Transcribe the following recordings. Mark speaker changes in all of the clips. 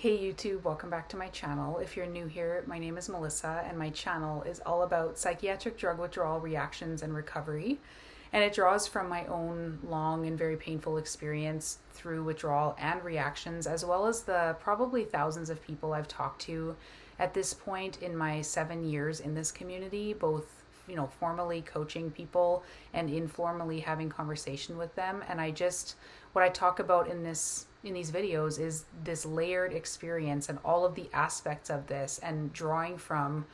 Speaker 1: Hey YouTube, welcome back to my channel. If you're new here, my name is Melissa and my channel is all about psychiatric drug withdrawal reactions and recovery. And it draws from my own long and very painful experience through withdrawal and reactions, as well as the probably thousands of people I've talked to at this point in my 7 years in this community, both formally coaching people and informally having conversation with them. And what I talk about in these videos is this layered experience and all of the aspects of this, and drawing from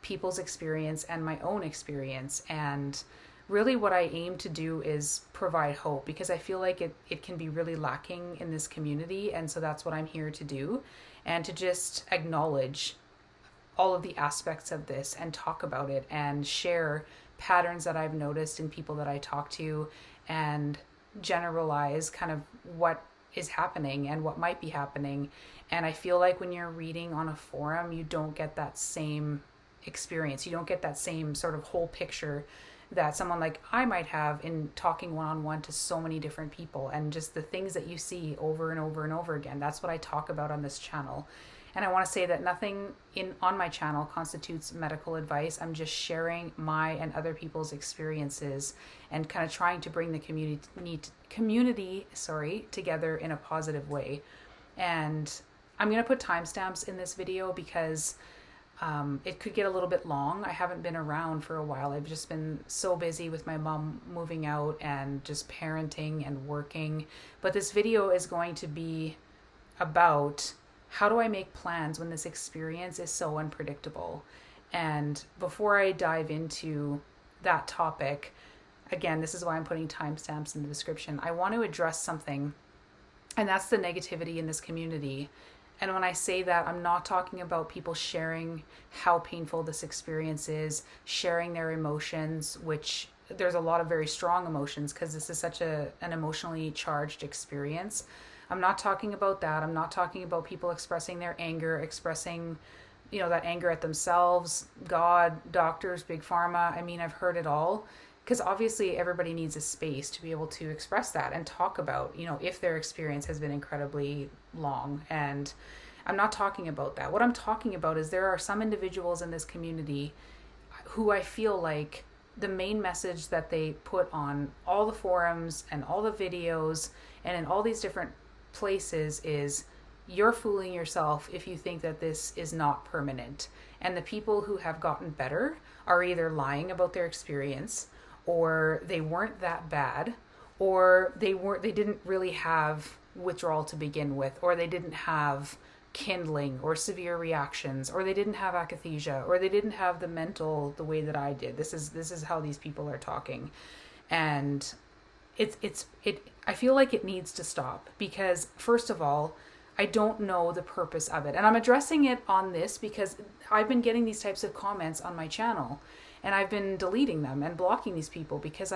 Speaker 1: people's experience and my own experience. And really what I aim to do is provide hope, because I feel like it can be really lacking in this community. And so that's what I'm here to do, and to just acknowledge all of the aspects of this and talk about it and share patterns that I've noticed in people that I talk to, and generalize kind of what is happening and what might be happening. And I feel like when you're reading on a forum, you don't get that same experience. You don't get that same sort of whole picture that someone like I might have in talking one-on-one to so many different people, and just the things that you see over and over and over again. That's what I talk about on this channel. And I want to say that nothing on my channel constitutes medical advice. I'm just sharing my and other people's experiences and kind of trying to bring the community together in a positive way. And I'm going to put timestamps in this video because it could get a little bit long. I haven't been around for a while. I've just been so busy with my mom moving out and just parenting and working. But this video is going to be about how do I make plans when this experience is so unpredictable. And before I dive into that topic, again, this is why I'm putting timestamps in the description. I want to address something, and that's the negativity in this community. And when I say that, I'm not talking about people sharing how painful this experience is, sharing their emotions, which there's a lot of very strong emotions because this is such an emotionally charged experience. I'm not talking about that. I'm not talking about people expressing their anger, expressing, that anger at themselves, God, doctors, big pharma. I mean, I've heard it all, because obviously everybody needs a space to be able to express that and talk about, if their experience has been incredibly long. And I'm not talking about that. What I'm talking about is there are some individuals in this community who I feel like the main message that they put on all the forums and all the videos and in all these different places is, you're fooling yourself if you think that this is not permanent. And the people who have gotten better are either lying about their experience, or they weren't that bad, or they didn't really have withdrawal to begin with, or they didn't have kindling or severe reactions, or they didn't have akathisia, or they didn't have the way that I did. This is how these people are talking. And I feel like it needs to stop, because first of all, I don't know the purpose of it. And I'm addressing it on this because I've been getting these types of comments on my channel, and I've been deleting them and blocking these people because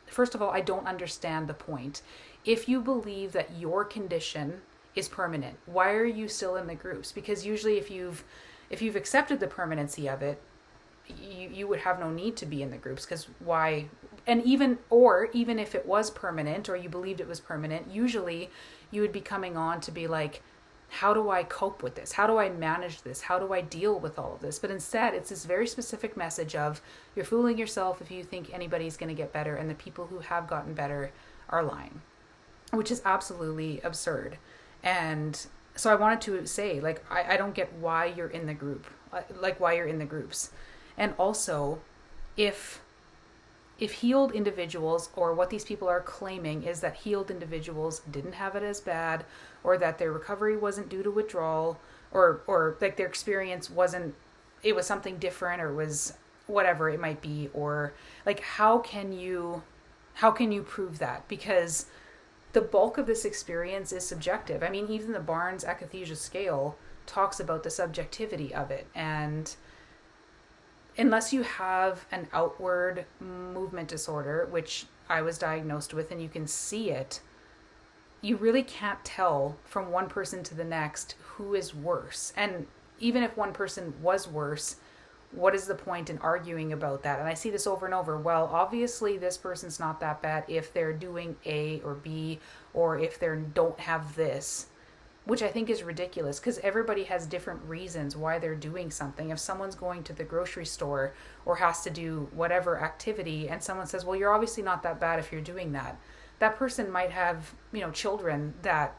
Speaker 1: first of all, I don't understand the point. If you believe that your condition is permanent, why are you still in the groups? Because usually if you've accepted the permanency of it, you would have no need to be in the groups, because why? And even if it was permanent, or you believed it was permanent, usually you would be coming on to be like, how do I cope with this? How do I manage this? How do I deal with all of this? But instead, it's this very specific message of, you're fooling yourself if you think anybody's going to get better, and the people who have gotten better are lying, which is absolutely absurd. And so I wanted to say, I don't get why you're in the group, why you're in the groups. And also, if healed individuals, or what these people are claiming is that healed individuals didn't have it as bad, or that their recovery wasn't due to withdrawal, or like their experience it was something different, or was whatever it might be, or how can you prove that? Because the bulk of this experience is subjective. I mean, even the Barnes akathisia scale talks about the subjectivity of it. And unless you have an outward movement disorder, which I was diagnosed with, and you can see it, you really can't tell from one person to the next who is worse. And even if one person was worse, what is the point in arguing about that? And I see this over and over. Well, obviously this person's not that bad if they're doing A or B, or if they don't have this. which I think is ridiculous because everybody has different reasons why they're doing something. If someone's going to the grocery store or has to do whatever activity and someone says, well, you're obviously not that bad if you're doing that, that person might have, children that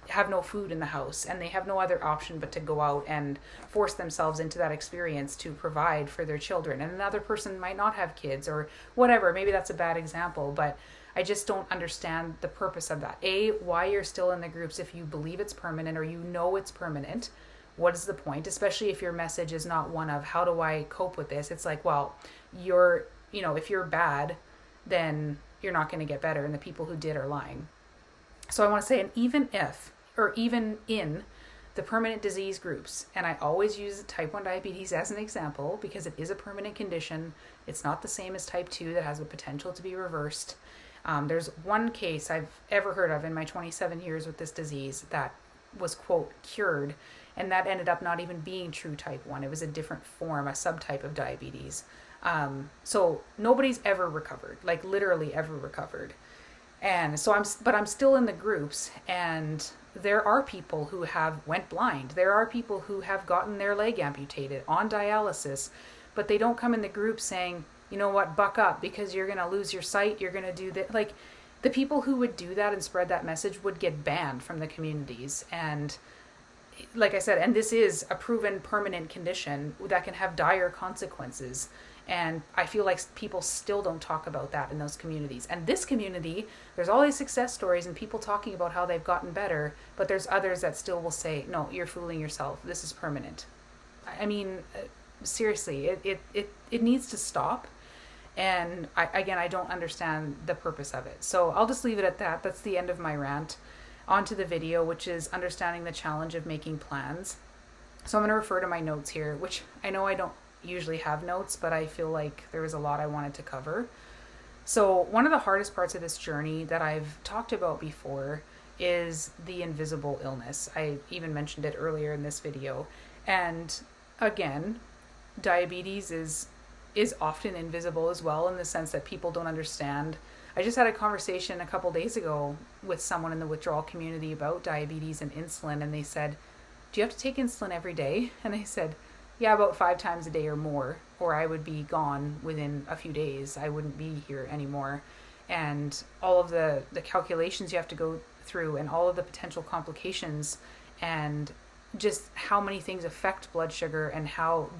Speaker 1: have no food in the house and they have no other option but to go out and force themselves into that experience to provide for their children. And another person might not have kids or whatever. Maybe that's a bad example, but I just don't understand the purpose of that. Why you're still in the groups if you believe it's permanent or it's permanent. What is the point? Especially if your message is not one of how do I cope with this? It's like, well, if you're bad, then you're not going to get better, and the people who did are lying. So I want to say, and even in the permanent disease groups, and I always use type 1 diabetes as an example because it is a permanent condition. It's not the same as type 2 that has the potential to be reversed. There's one case I've ever heard of in my 27 years with this disease that was, quote, cured, and that ended up not even being true type 1. It was a different form, a subtype of diabetes. So nobody's ever recovered, like literally ever recovered. And so I'm still in the groups, and there are people who have went blind. There are people who have gotten their leg amputated on dialysis, but they don't come in the group saying, you know what, buck up because you're going to lose your sight. You're going to do that. Like the people who would do that and spread that message would get banned from the communities. And like I said, and this is a proven permanent condition that can have dire consequences. And I feel like people still don't talk about that in those communities. And this community, there's all these success stories and people talking about how they've gotten better, but there's others that still will say, no, you're fooling yourself. This is permanent. I mean, seriously, it needs to stop. And I don't understand the purpose of it. So I'll just leave it at that. That's the end of my rant. On to the video, which is understanding the challenge of making plans. So I'm going to refer to my notes here, which I know I don't usually have notes, but I feel like there was a lot I wanted to cover. So one of the hardest parts of this journey that I've talked about before is the invisible illness. I even mentioned it earlier in this video. And again, diabetes is often invisible as well, in the sense that people don't understand. I just had a conversation a couple days ago with someone in the withdrawal community about diabetes and insulin, and they said, do you have to take insulin every day? And I said, yeah, about 5 times a day or more, or I would be gone within a few days. I wouldn't be here anymore. And all of the calculations you have to go through and all of the potential complications and just how many things affect blood sugar and how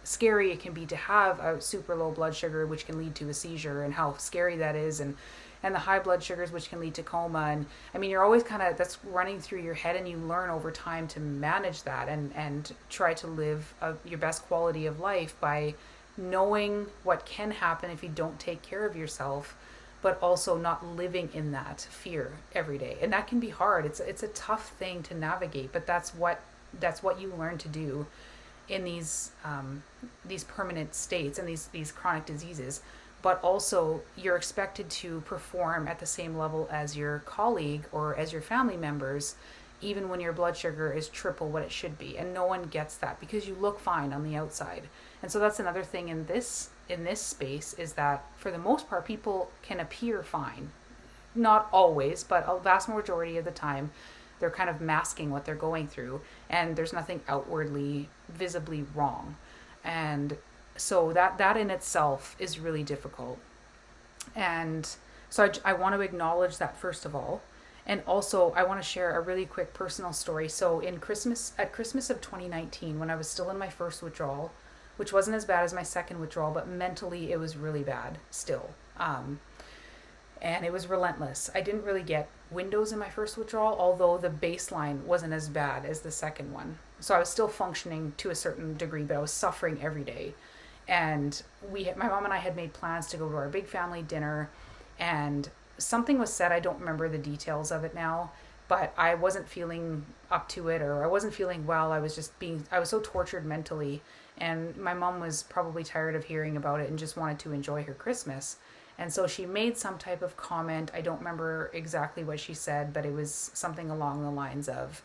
Speaker 1: scary it can be to have a super low blood sugar, which can lead to a seizure, and how scary that is, and the high blood sugars, which can lead to coma. And I mean, you're always that's running through your head, and you learn over time to manage that and try to live your best quality of life by knowing what can happen if you don't take care of yourself, but also not living in that fear every day. And that can be hard. It's a tough thing to navigate, but that's what you learn to do in these permanent states and these chronic diseases. But also you're expected to perform at the same level as your colleague or as your family members, even when your blood sugar is triple what it should be. And no one gets that because you look fine on the outside. And so that's another thing in this space, is that for the most part, people can appear fine. Not always, but a vast majority of the time, they're kind of masking what they're going through, and there's nothing outwardly visibly wrong. And so that in itself is really difficult. And so I want to acknowledge that first of all. And also I want to share a really quick personal story. So at Christmas of 2019, when I was still in my first withdrawal, which wasn't as bad as my second withdrawal, but mentally it was really bad still. And it was relentless. I didn't really get windows in my first withdrawal, although the baseline wasn't as bad as the second one. So I was still functioning to a certain degree, but I was suffering every day. And my mom and I had made plans to go to our big family dinner, and something was said. I don't remember the details of it now, but I wasn't feeling up to it, or I wasn't feeling well. I was so tortured mentally, and my mom was probably tired of hearing about it and just wanted to enjoy her Christmas. And so she made some type of comment. I don't remember exactly what she said, but it was something along the lines of,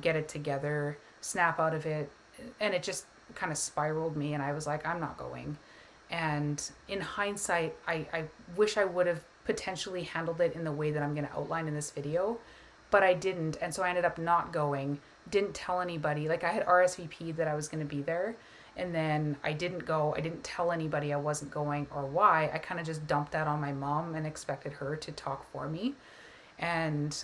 Speaker 1: get it together, snap out of it. And it just kind of spiraled me, and I was like, I'm not going. And in hindsight, I wish I would have potentially handled it in the way that I'm going to outline in this video, but I didn't. And so I ended up not going, didn't tell anybody. Like I had RSVP'd that I was going to be there. And then I didn't go. I didn't tell anybody I wasn't going or why. I kind of just dumped that on my mom and expected her to talk for me. And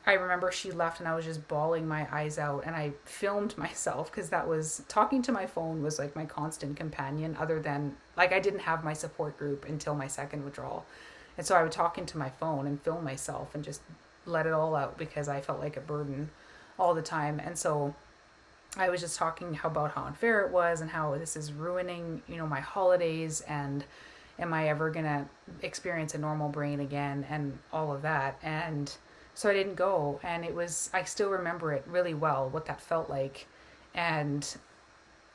Speaker 1: I remember she left and I was just bawling my eyes out, and I filmed myself because that was talking to my phone was like my constant companion, other than like I didn't have my support group until my second withdrawal. And so I would talk into my phone and film myself and just let it all out because I felt like a burden all the time. And so I was just talking about how unfair it was and how this is ruining, my holidays, and am I ever going to experience a normal brain again and all of that. And so I didn't go, and I still remember it really well, what that felt like. And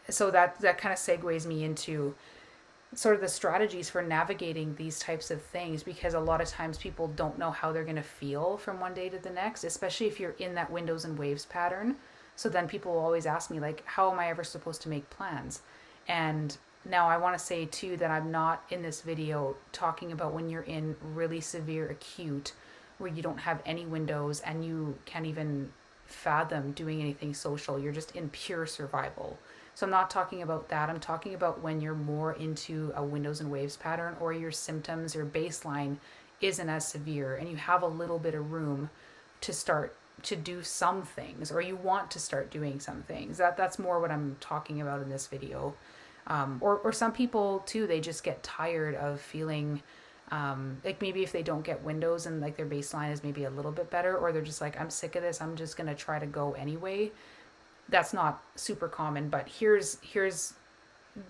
Speaker 1: so that kind of segues me into sort of the strategies for navigating these types of things, because a lot of times people don't know how they're going to feel from one day to the next, especially if you're in that windows and waves pattern. So then people will always ask me, like, how am I ever supposed to make plans? And now I want to say too that I'm not in this video talking about when you're in really severe acute, where you don't have any windows and you can't even fathom doing anything social. You're just in pure survival. So I'm not talking about that. I'm talking about when you're more into a windows and waves pattern, or your symptoms, your baseline isn't as severe, and you have a little bit of room to start to do some things, or you want to start doing some things. That's more what I'm talking about in this video. Or some people too, they just get tired of feeling like maybe if they don't get windows and like their baseline is maybe a little bit better, or they're just like, I'm sick of this, I'm just going to try to go anyway. That's not super common, but here's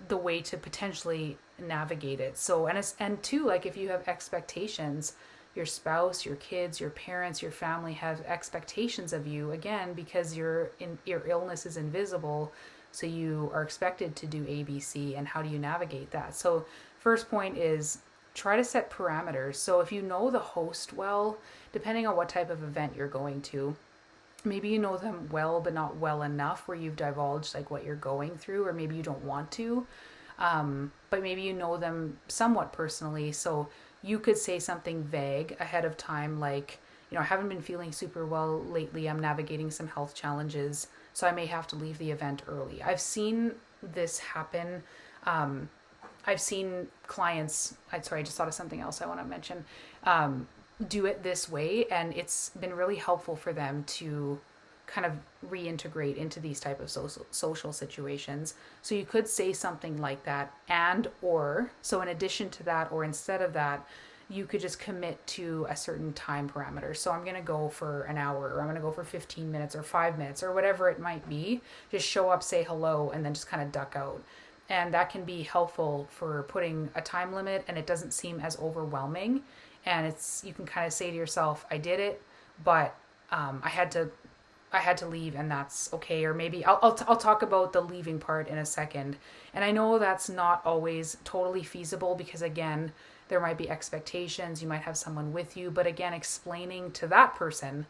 Speaker 1: the way to potentially navigate it. So, and two, like if you have expectations, your spouse, your kids, your parents, your family have expectations of you, again, because your illness is invisible. So you are expected to do ABC, and how do you navigate that? So first point is try to set parameters. So if you know the host well, depending on what type of event you're going to, maybe you know them well, but not well enough where you've divulged like what you're going through, or maybe you don't want to, but maybe you know them somewhat personally. So you could say something vague ahead of time, like, I haven't been feeling super well lately. I'm navigating some health challenges, so I may have to leave the event early. I've seen this happen. I've seen clients, I just thought of something else I want to mention, do it this way, and it's been really helpful for them to kind of reintegrate into these type of social situations. So you could say something like that, so in addition to that, or instead of that, you could just commit to a certain time parameter. So I'm going to go for an hour, or I'm going to go for 15 minutes or 5 minutes or whatever it might be. Just show up, say hello, and then just kind of duck out. And that can be helpful for putting a time limit, and it doesn't seem as overwhelming. And you can kind of say to yourself, I did it, but I had to leave, and that's okay. Or maybe I'll talk about the leaving part in a second. And I know that's not always totally feasible, because again, there might be expectations. You might have someone with you, but again, explaining to that person,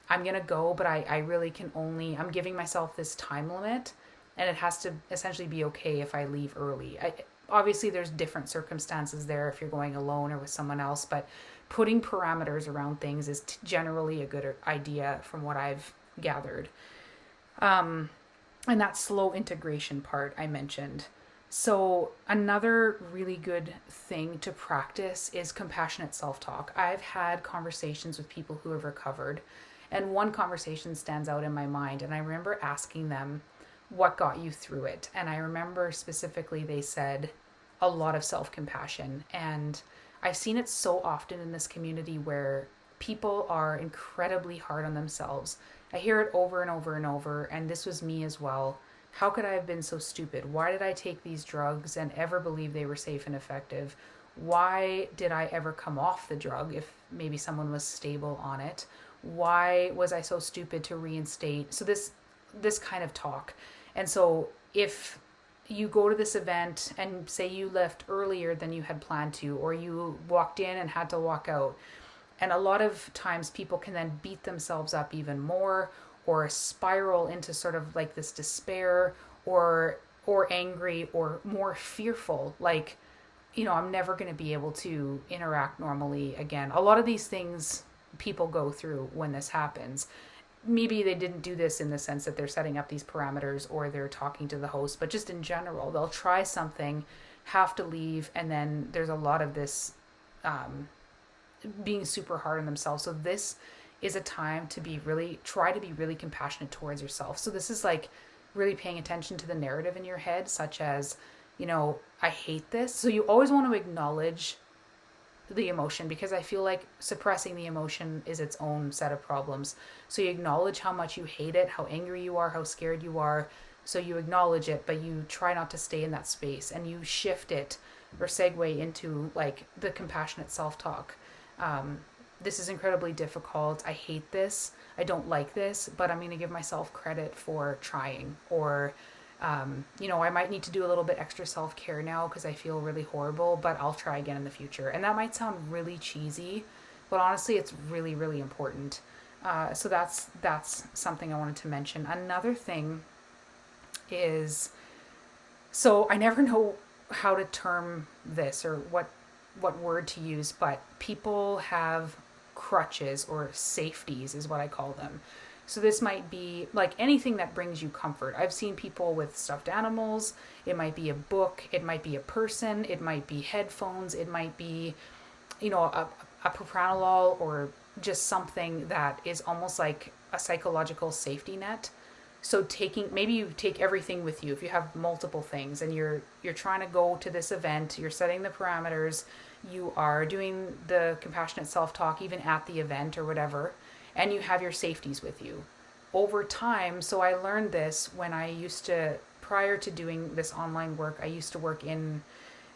Speaker 1: I'm going to go, but I really I'm giving myself this time limit, and it has to essentially be okay if I leave early. Obviously, there's different circumstances there if you're going alone or with someone else, but putting parameters around things is generally a good idea from what I've gathered. And that slow integration part I mentioned. So another really good thing to practice is compassionate self-talk. I've had conversations with people who have recovered, and one conversation stands out in my mind, and I remember asking them, what got you through it? And I remember specifically they said a lot of self-compassion. And I've seen it so often in this community where people are incredibly hard on themselves. I hear it over and over and over, and this was me as well. How could I have been so stupid? Why did I take these drugs and ever believe they were safe and effective? Why did I ever come off the drug if maybe someone was stable on it? Why was I so stupid to reinstate? So this kind of talk. And so if you go to this event and say you left earlier than you had planned to, or you walked in and had to walk out, and a lot of times people can then beat themselves up even more, or spiral into sort of like this despair, or angry, or more fearful, like, I'm never going to be able to interact normally again. A lot of these things people go through when this happens. Maybe they didn't do this in the sense that they're setting up these parameters or they're talking to the host, but just in general, they'll try something, have to leave, and then there's a lot of this being super hard on themselves. So this is a time to try to be really compassionate towards yourself. So this is like really paying attention to the narrative in your head, such as, I hate this. So you always want to acknowledge the emotion, because I feel like suppressing the emotion is its own set of problems. So you acknowledge how much you hate it, how angry you are, how scared you are. So you acknowledge it, but you try not to stay in that space, and you shift it or segue into like the compassionate self-talk. This is incredibly difficult. I hate this. I don't like this, but I'm going to give myself credit for trying. Or, I might need to do a little bit extra self-care now because I feel really horrible, but I'll try again in the future. And that might sound really cheesy, but honestly, it's really, really important. So that's something I wanted to mention. Another thing is, so I never know how to term this or what word to use, but people have crutches or safeties is what I call them. So this might be like anything that brings you comfort. I've seen people with stuffed animals. It might be a book. It might be a person. It might be headphones. It might be, a propranolol, or just something that is almost like a psychological safety net. So maybe you take everything with you. If you have multiple things and you're trying to go to this event, you're setting the parameters, you are doing the compassionate self-talk even at the event or whatever, and you have your safeties with you. Over time, so I learned this when prior to doing this online work, I used to work in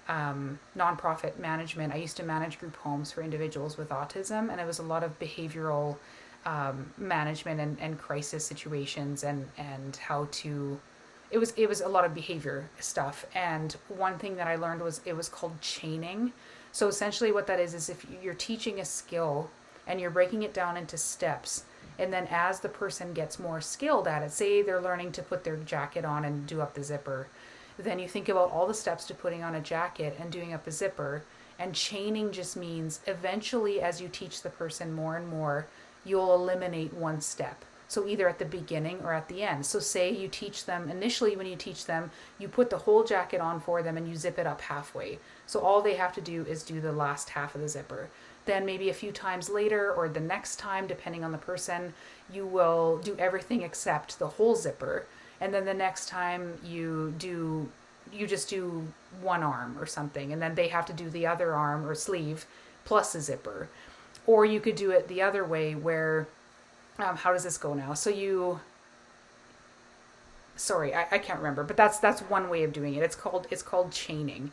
Speaker 1: nonprofit management. I used to manage group homes for individuals with autism, and it was a lot of behavioral management and crisis situations and how to, it was a lot of behavior stuff. And one thing that I learned it was called chaining. So essentially what that is if you're teaching a skill and you're breaking it down into steps, and then as the person gets more skilled at it, say they're learning to put their jacket on and do up the zipper, then you think about all the steps to putting on a jacket and doing up a zipper. And chaining just means eventually, as you teach the person more and more, you'll eliminate one step. So either at the beginning or at the end. So say you teach them, initially when you teach them, you put the whole jacket on for them and you zip it up halfway. So all they have to do is do the last half of the zipper. Then maybe a few times later, or the next time, depending on the person, you will do everything except the whole zipper. And then the next time you just do one arm or something, and then they have to do the other arm or sleeve plus a zipper. Or you could do it the other way where, how does this go now? So I can't remember, but that's one way of doing it. It's called chaining.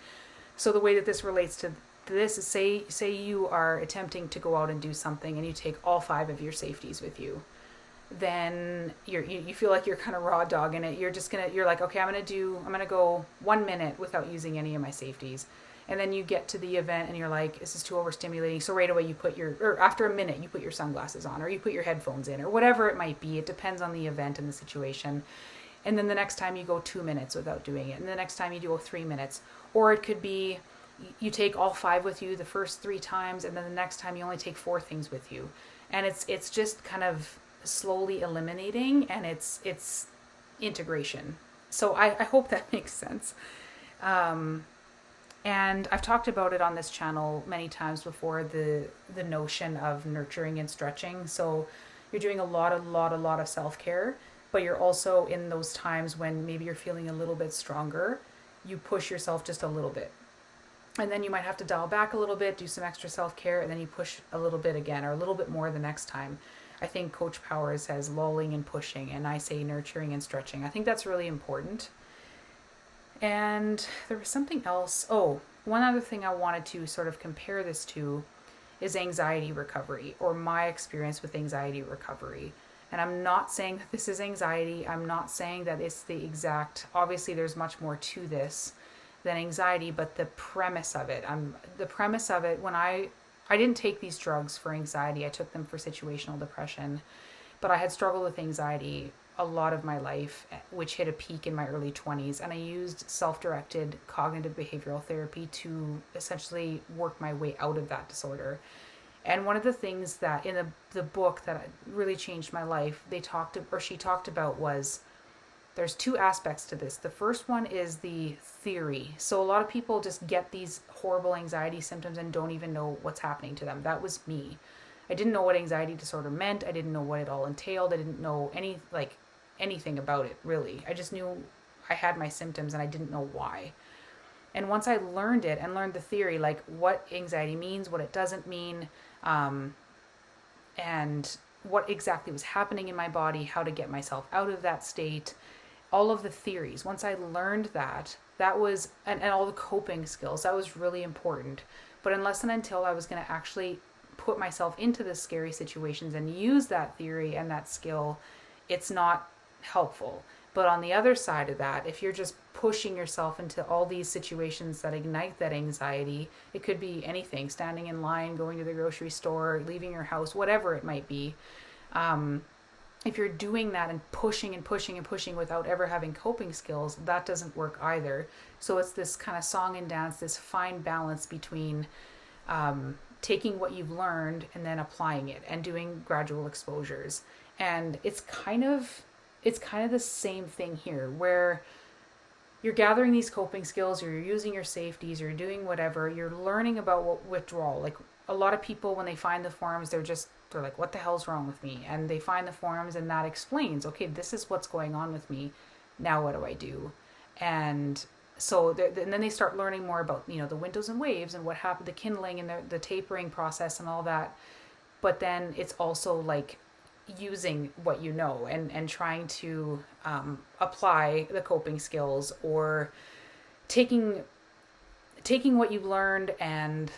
Speaker 1: So the way that this relates to this is, say you are attempting to go out and do something and you take all 5 of your safeties with you. Then you feel like you're kind of raw dogging it. You're like, okay, I'm gonna go 1 minute without using any of my safeties. And then you get to the event and you're like, this is too overstimulating. So right away or after a minute, you put your sunglasses on, or you put your headphones in, or whatever it might be. It depends on the event and the situation. And then the next time you go 2 minutes without doing it. And the next time you go 3 minutes. Or it could be you take all 5 with you the first 3 times, and then the next time you only take 4 things with you. And it's just kind of slowly eliminating, and it's integration. So I hope that makes sense. And I've talked about it on this channel many times before, the notion of nurturing and stretching. So you're doing a lot of self-care, but you're also in those times when maybe you're feeling a little bit stronger, you push yourself just a little bit. And then you might have to dial back a little bit, do some extra self-care, and then you push a little bit again, or a little bit more the next time. I think Coach Power says lulling and pushing, and I say nurturing and stretching. I think that's really important. And there was something else. Oh, one other thing I wanted to sort of compare this to is anxiety recovery, or my experience with anxiety recovery. And I'm not saying that this is anxiety. I'm not saying that it's the exact, obviously there's much more to this than anxiety, but the premise of it, when I didn't take these drugs for anxiety. I took them for situational depression, but I had struggled with anxiety a lot of my life, which hit a peak in my early 20s. And I used self-directed cognitive behavioral therapy to essentially work my way out of that disorder. And one of the things that in the book that really changed my life, she talked about was there's two aspects to this. The first one is the theory. So a lot of people just get these horrible anxiety symptoms and don't even know what's happening to them. That was me. I didn't know what anxiety disorder meant. I didn't know what it all entailed. I didn't know anything about it, really. I just knew I had my symptoms and I didn't know why. And once I learned it and learned the theory, like what anxiety means, what it doesn't mean, and what exactly was happening in my body, how to get myself out of that state, all of the theories. Once I learned that was, and all the coping skills, that was really important. But unless and until I was going to actually put myself into the scary situations and use that theory and that skill, it's not helpful. But on the other side of that, if you're just pushing yourself into all these situations that ignite that anxiety, it could be anything, standing in line, going to the grocery store, leaving your house, whatever it might be. If you're doing that and pushing and pushing and pushing without ever having coping skills, that doesn't work either. So it's this kind of song and dance, this fine balance between taking what you've learned and then applying it and doing gradual exposures. And it's kind of the same thing here, where you're gathering these coping skills, or you're using your safeties, you're doing whatever, you're learning about withdrawal. Like a lot of people, when they find the forums, they're like, what the hell's wrong with me? And they find the forums and that explains, okay, this is what's going on with me. Now what do I do? And so and then they start learning more about, the windows and waves and what happened, the kindling and the tapering process and all that. But then it's also like using what you know and trying to apply the coping skills, or taking what you've learned and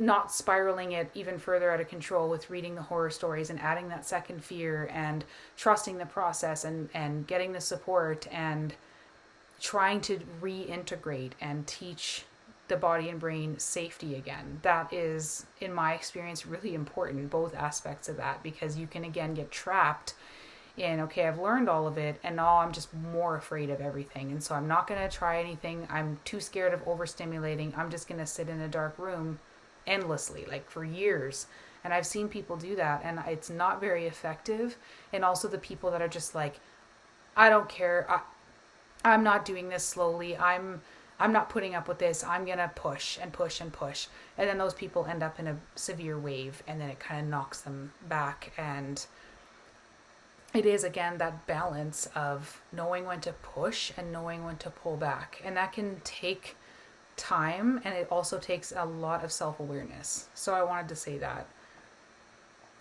Speaker 1: not spiraling it even further out of control with reading the horror stories and adding that second fear, and trusting the process and getting the support and trying to reintegrate and teach the body and brain safety again. That is, in my experience, really important, both aspects of that, because you can again get trapped in, okay, I've learned all of it and now I'm just more afraid of everything, and so I'm not going to try anything. I'm too scared of overstimulating. I'm just going to sit in a dark room endlessly, like for years. And I've seen people do that, and it's not very effective. And also the people that are just like, I don't care, I'm not doing this slowly, I'm not putting up with this, I'm gonna push and push and push. And then those people end up in a severe wave, and then it kind of knocks them back. And it is, again, that balance of knowing when to push and knowing when to pull back. And that can take time, and it also takes a lot of self-awareness. So I wanted to say that.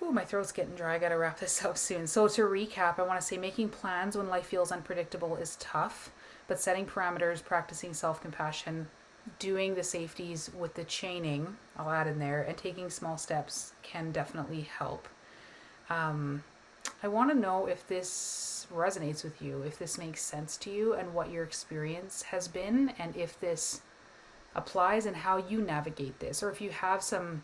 Speaker 1: Ooh, my throat's getting dry. I gotta wrap this up soon. So to recap, I want to say making plans when life feels unpredictable is tough, but setting parameters, practicing self-compassion, doing the safeties with the chaining, I'll add in there, and taking small steps can definitely help. I want to know if this resonates with you, if this makes sense to you, and what your experience has been, and if this applies and how you navigate this, or if you have some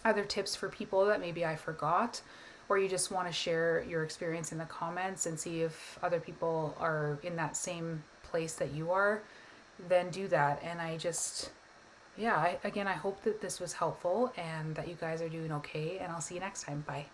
Speaker 1: other tips for people that maybe I forgot, or you just want to share your experience in the comments and see if other people are in that same place that you are, then do that. And I hope that this was helpful and that you guys are doing okay, and I'll see you next time. Bye.